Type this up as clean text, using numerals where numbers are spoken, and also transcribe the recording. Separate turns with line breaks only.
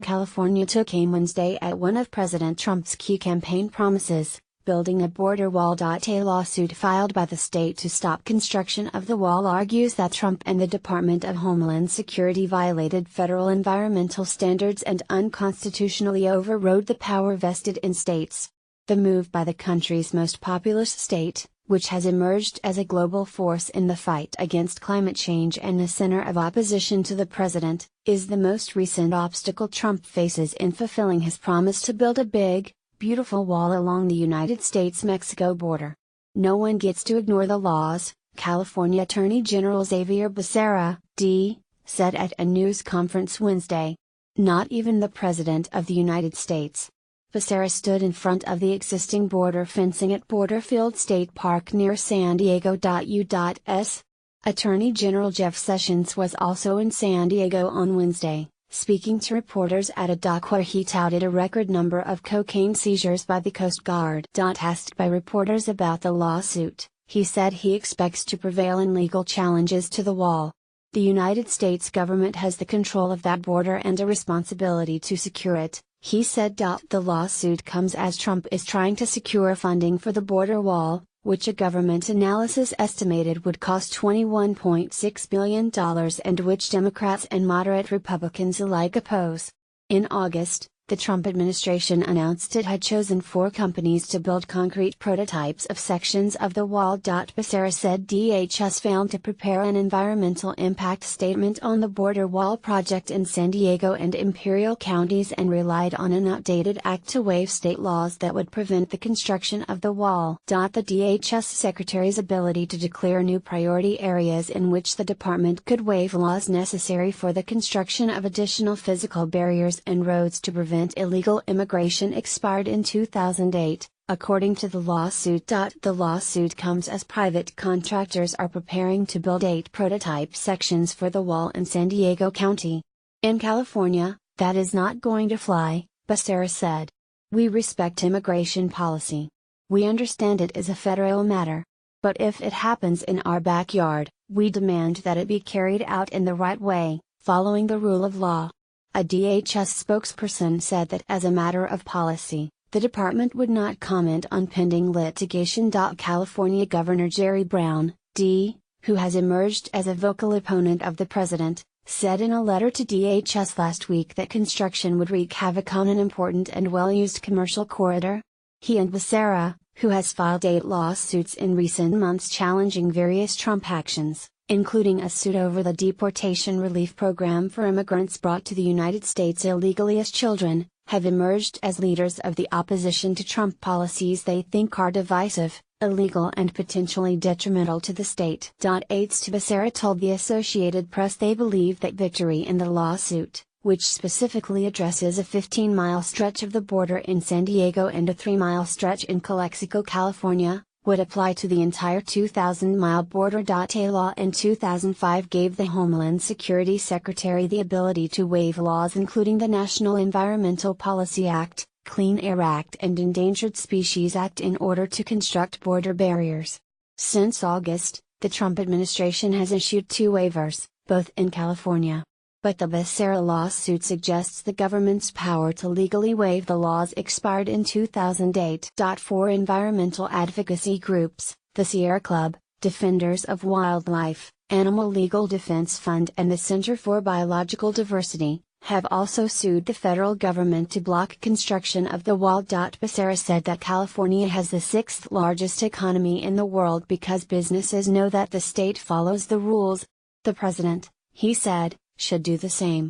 California took aim Wednesday at one of President Trump's key campaign promises, building a border wall. A lawsuit filed by the state to stop construction of the wall argues that Trump and the Department of Homeland Security violated federal environmental standards and unconstitutionally overrode the power vested in states. The move by the country's most populous state, which has emerged as a global force in the fight against climate change and the center of opposition to the president, is the most recent obstacle Trump faces in fulfilling his promise to build a big, beautiful wall along the United States-Mexico border. No one gets to ignore the laws, California Attorney General Xavier Becerra, D., said at a news conference Wednesday. Not even the President of the United States. Becerra stood in front of the existing border fencing at Borderfield State Park near San Diego. U.S. Attorney General Jeff Sessions was also in San Diego on Wednesday, speaking to reporters at a dock where he touted a record number of cocaine seizures by the Coast Guard. Asked by reporters about the lawsuit, he said he expects to prevail in legal challenges to the wall. The United States government has the control of that border and a responsibility to secure it, he said. The lawsuit comes as Trump is trying to secure funding for the border wall, which a government analysis estimated would cost $21.6 billion and which Democrats and moderate Republicans alike oppose. In August, the Trump administration announced it had chosen 4 companies to build concrete prototypes of sections of the wall. Becerra said DHS failed to prepare an environmental impact statement on the border wall project in San Diego and Imperial counties and relied on an outdated act to waive state laws that would prevent the construction of the wall. The DHS secretary's ability to declare new priority areas in which the department could waive laws necessary for the construction of additional physical barriers and roads to prevent illegal immigration expired in 2008, according to the lawsuit. The lawsuit comes as private contractors are preparing to build 8 prototype sections for the wall in San Diego County. In California, that is not going to fly, Becerra said. We respect immigration policy. We understand it is a federal matter. But if it happens in our backyard, we demand that it be carried out in the right way, following the rule of law. A DHS spokesperson said that as a matter of policy, the department would not comment on pending litigation. California Governor Jerry Brown, D., who has emerged as a vocal opponent of the president, said in a letter to DHS last week that construction would wreak havoc on an important and well-used commercial corridor. He and Becerra, who has filed 8 lawsuits in recent months challenging various Trump actions, including a suit over the deportation relief program for immigrants brought to the United States illegally as children, have emerged as leaders of the opposition to Trump policies they think are divisive, illegal and potentially detrimental to the state. Aides to Becerra told the Associated Press they believe that victory in the lawsuit, which specifically addresses a 15-mile stretch of the border in San Diego and a 3-mile stretch in Calexico, California, would apply to the entire 2,000-mile border. A law in 2005 gave the Homeland Security Secretary the ability to waive laws including the National Environmental Policy Act, Clean Air Act and Endangered Species Act in order to construct border barriers. Since August, the Trump administration has issued 2 waivers, both in California. But the Becerra lawsuit suggests the government's power to legally waive the laws expired in 2008. For environmental advocacy groups, the Sierra Club, Defenders of Wildlife, Animal Legal Defense Fund and the Center for Biological Diversity, have also sued the federal government to block construction of the wall. Becerra said that California has the 6th largest economy in the world because businesses know that the state follows the rules. The president, he said, should do the same.